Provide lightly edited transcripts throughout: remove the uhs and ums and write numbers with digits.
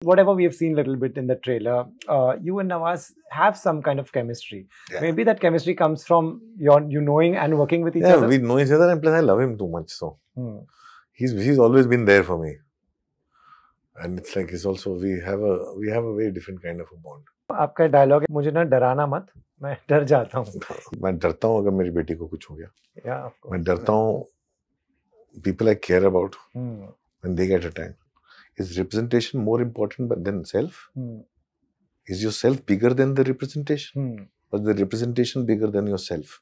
Whatever we have seen a little bit in the trailer, you and Nawaz have some kind of chemistry. Yeah. Maybe that chemistry comes from you knowing and working with each other. Yeah, we know each other, and plus I love him too much. So he's always been there for me, and it's like it's also we have a very different kind of a bond. आपका dialogue है, मुझे ना डराना मत, मैं डर जाता हूँ. मैं डरता हूँ अगर मेरी बेटी को कुछ हो गया. Yeah, of course. मैं डरता हूँ people I care about when they get attacked. Is representation more important than self? Is your self bigger than the representation? Or the representation bigger than yourself?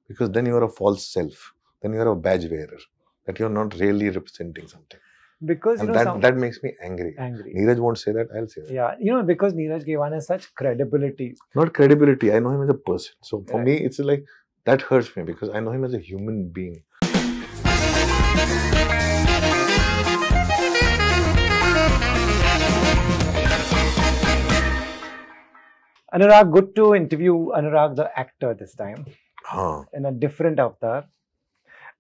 Because then you are a false self. Then you are a badge wearer. That you are not really representing something. Because and that makes me angry. Neeraj won't say that, I'll say that. Yeah, because Neeraj Ghaywan has such credibility. Not credibility, I know him as a person. So for me, it's like, that hurts me because I know him as a human being. Anurag, good to interview Anurag the actor this time. हाँ. In a different avatar.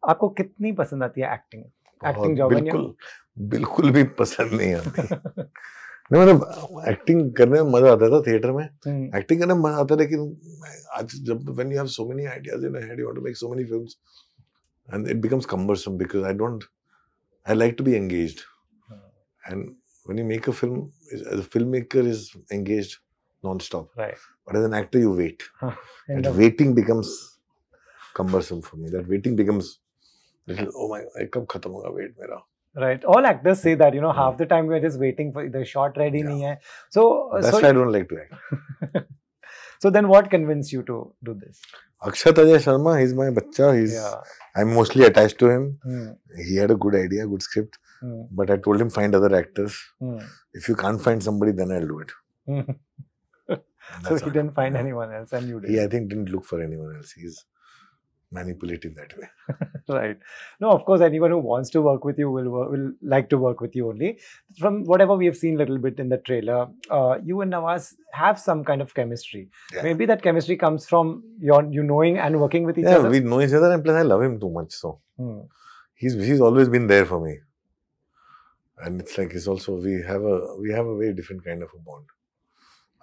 आपको कितनी पसंद आती है acting? Acting job बिल्कुल भी पसंद नहीं आती. नहीं, मतलब एक्टिंग करने में मजा आता था थिएटर में. एक्टिंग करने में मजा आता, लेकिन आज जब when you have so many ideas in your head, you want to make so many films, and it becomes cumbersome because I like to be engaged, and when you make a film, as a filmmaker is engaged non-stop. Right. But as an actor, you wait. And waiting becomes cumbersome for me. That waiting becomes little, oh my, kab khatam hoga wait mera. Right. All actors say that, half the time we are just waiting for the shot ready nahi hai. So that's why I don't like to act. So then what convinced you to do this? Akshat Ajay Sharma, he's my bacha. I'm mostly attached to him. He had a good idea, good script. But I told him find other actors. If you can't find somebody, then I'll do it. So he didn't find anyone else and you did. He, I think, didn't look for anyone else. He's manipulative that way. Right. No, of course, anyone who wants to work with you will like to work with you only. From whatever we have seen a little bit in the trailer, you and Nawaz have some kind of chemistry. Yeah. Maybe that chemistry comes from you knowing and working with each other. Yeah, we know each other, and plus I love him too much. So he's always been there for me. And it's like it's also we have a very different kind of a bond.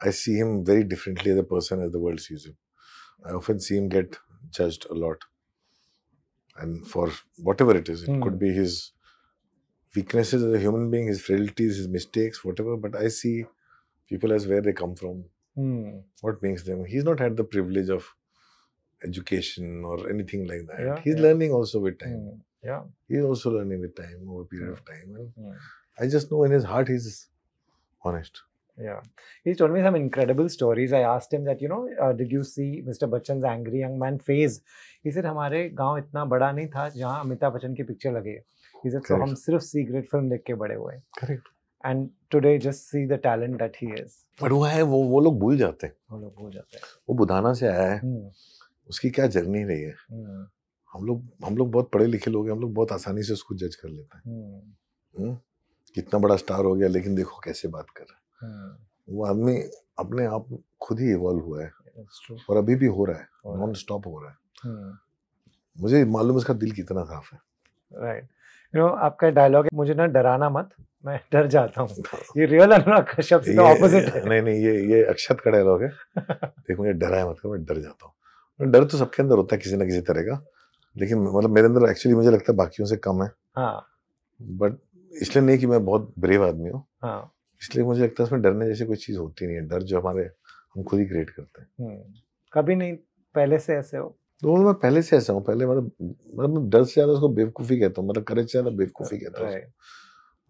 I see him very differently as a person as the world sees him. I often see him get judged a lot. And for whatever it is, it could be his weaknesses as a human being, his frailties, his mistakes, whatever. But I see people as where they come from, what makes them. He's not had the privilege of education or anything like that. Yeah, he's learning also with time. Yeah, he's also learning with time, over a period of time. And I just know in his heart he's honest. Yeah. He's told me some incredible stories. I asked him that, did you see Mr. Bachchan's Angry Young Man phase? He said, हमारे गांव इतना बड़ा नहीं था जहाँ अमिताभ बच्चन की picture लगे. He said, so हम सिर्फ secret film देख के बड़े हुए. Correct. And today just see the talent that he is. But वो लोग भूल जाते हैं. वो बुधाना से आया है. उसकी क्या जर्नी रही है. हम लोग बहुत पढ़े लिखे लोग हैं. हम लोग बहुत आसानी से उसको जज कर लेते हैं. कितना बड़ा स्टार हो गया, लेकिन देखो कैसे बात कर रहा है. वो आदमी अपने आप खुद ही इवॉल्व हुआ है और अभी भी हो रहा है, नॉन स्टॉप हो रहा है. मुझे मालूम उसका दिल कितना साफ है. राइट. आपका डायलॉग है, मुझे ना डराना मत, मैं डर जाता हूँ. ये रियल अनुराग कश्यप से ऑपोजिट है. नहीं, ये अक्षत का डायलॉग है. देखो, मुझे डराया मत, मैं डर जाता हूँ. डर तो सबके अंदर होता है किसी ना किसी तरह का, लेकिन मतलब मेरे अंदर एक्चुअली मुझे लगता है बाकियों से कम है. बट इसलिए नहीं कि मैं बहुत ब्रेव आदमी हूँ, इसलिए मुझे लगता है उसमें डरने जैसी कोई चीज होती नहीं है. डर जो हम खुद ही क्रिएट करते हैं. कभी नहीं पहले से ऐसे हो? तो मैं पहले से ऐसा हूँ. पहले मतलब डर से ज्यादा उसको बेवकूफी कहता हूँ, मतलब करेज से ज्यादा बेवकूफी कहता हूँ.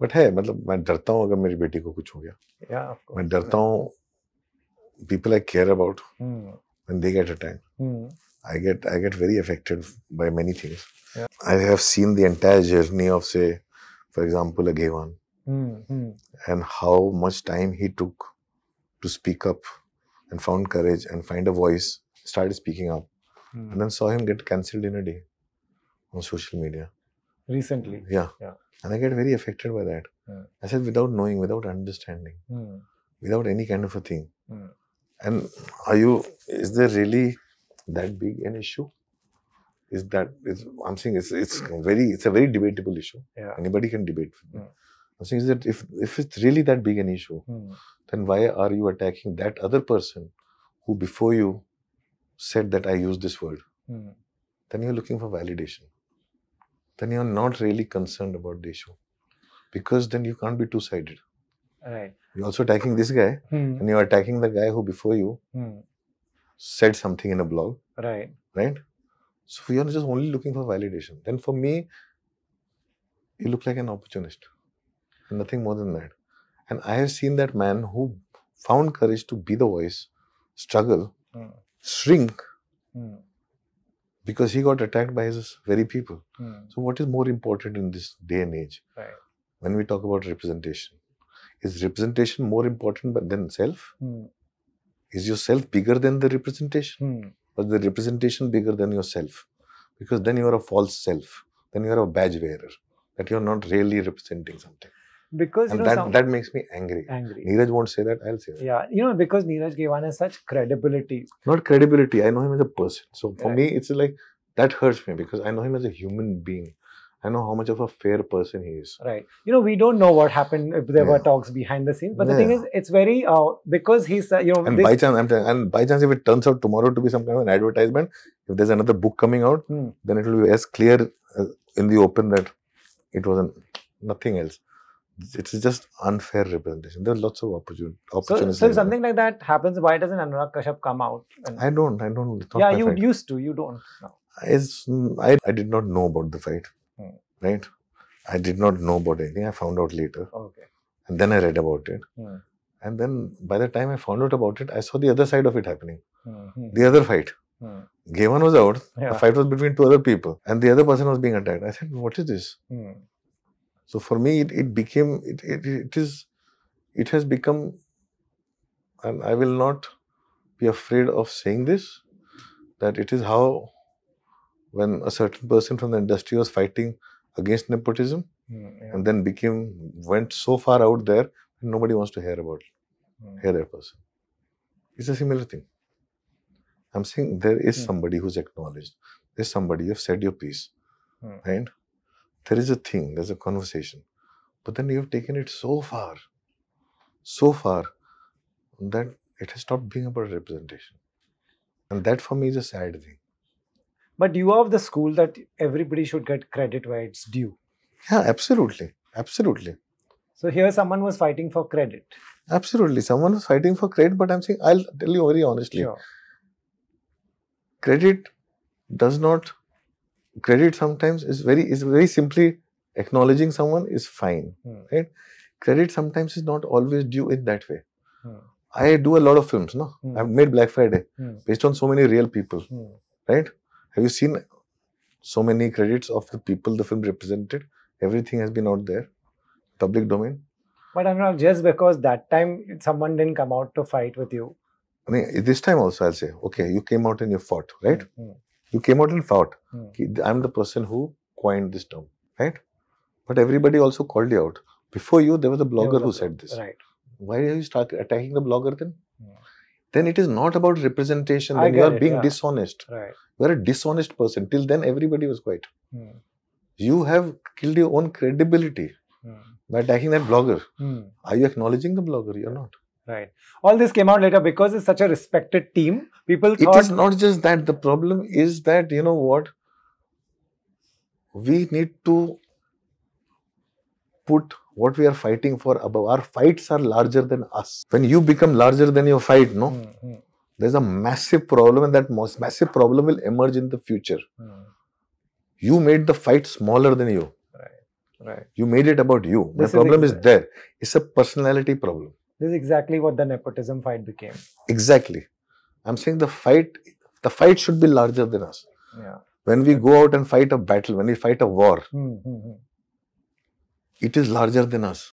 बट है, मतलब मैं डरता हूँ अगर मेरी बेटी को कुछ हो गया. मैं डरता हूँ people I care about when they get attacked. I get very affected by many things. I have seen the entire journey of, say, for example, a Ghaywan. And how much time he took to speak up and found courage and find a voice, started speaking up, and then saw him get cancelled in a day on social media. Recently? Yeah. And I get very affected by that. I said, without knowing, without understanding, without any kind of a thing. And is there really that big an issue? I'm saying it's a very debatable issue. Yeah. Anybody can debate with me. I'm saying is that if it's really that big an issue, then why are you attacking that other person who before you said that I used this word? Then you're looking for validation. Then you're not really concerned about the issue. Because then you can't be two-sided. Right. You're also attacking this guy, and you're attacking the guy who before you said something in a blog. Right. Right? So you're just only looking for validation. Then for me, you look like an opportunist. And nothing more than that. And I have seen that man who found courage to be the voice, struggle, shrink, because he got attacked by his very people. So what is more important in this day and age? Right. When we talk about representation, is representation more important than self? Is your self bigger than the representation? Or the representation bigger than yourself? Because then you are a false self. Then you are a badge wearer. That you are not really representing something. Because and that makes me angry. Neeraj won't say that, I'll say that. Yeah, because Neeraj Ghaywan has such credibility. Not credibility, I know him as a person. So for me, it's like, that hurts me because I know him as a human being. I know how much of a fair person he is. Right. We don't know what happened if there were talks behind the scenes. But the thing is, it's very, because he's, And by chance, if it turns out tomorrow to be some kind of an advertisement, if there's another book coming out, then it will be as clear in the open that it wasn't nothing else. It's just unfair representation. There are lots of opportunities. So if something like that happens, why doesn't Anurag Kashyap come out? I don't. It's not you used to. You don't now. I did not know about the fight. Right? I did not know about anything. I found out later. Okay. And then I read about it. And then by the time I found out about it, I saw the other side of it happening. The other fight. Ghaywan was out. The fight was between two other people. And the other person was being attacked. I said, what is this? So for me, it has become, and I will not be afraid of saying this, that it is how when a certain person from the industry was fighting against nepotism and then went so far out there, and nobody wants to hear that person. It's a similar thing. I'm saying there is somebody who's acknowledged. There's somebody, you've said your piece, right? There is a thing, there's a conversation. But then you've taken it so far that it has stopped being about representation. And that for me is a sad thing. But you are of the school that everybody should get credit where it's due. Yeah, absolutely. Absolutely. So here someone was fighting for credit. Absolutely. Someone was fighting for credit, but I'm saying, I'll tell you very honestly. Sure. Credit sometimes is very simply acknowledging someone is fine. Right? Credit sometimes is not always due in that way. I do a lot of films, no? I've made Black Friday based on so many real people. Right? Have you seen so many credits of the people the film represented? Everything has been out there, public domain. But Anurag, just because that time someone didn't come out to fight with you. I mean, this time also I'll say, okay, you came out and you fought, right? You came out and fought. I'm the person who coined this term, right? But everybody also called you out. Before you, there was a blogger who said this. Right. Why are you start attacking the blogger then? Then it is not about representation. Then you are being dishonest. Right. You are a dishonest person. Till then, everybody was quiet. You have killed your own credibility by attacking that blogger. Are you acknowledging the blogger? You're not. Right. All this came out later because it's such a respected team. People thought... It is not just that. The problem is that, you know what? We need to put what we are fighting for above. Our fights are larger than us. When you become larger than your fight, no? There's a massive problem, and that massive problem will emerge in the future. You made the fight smaller than you. Right. You made it about you. The problem is there. It's a personality problem. This is exactly what the nepotism fight became. Exactly. I'm saying the fight should be larger than us. Yeah. When we go out and fight a battle, when we fight a war, it is larger than us.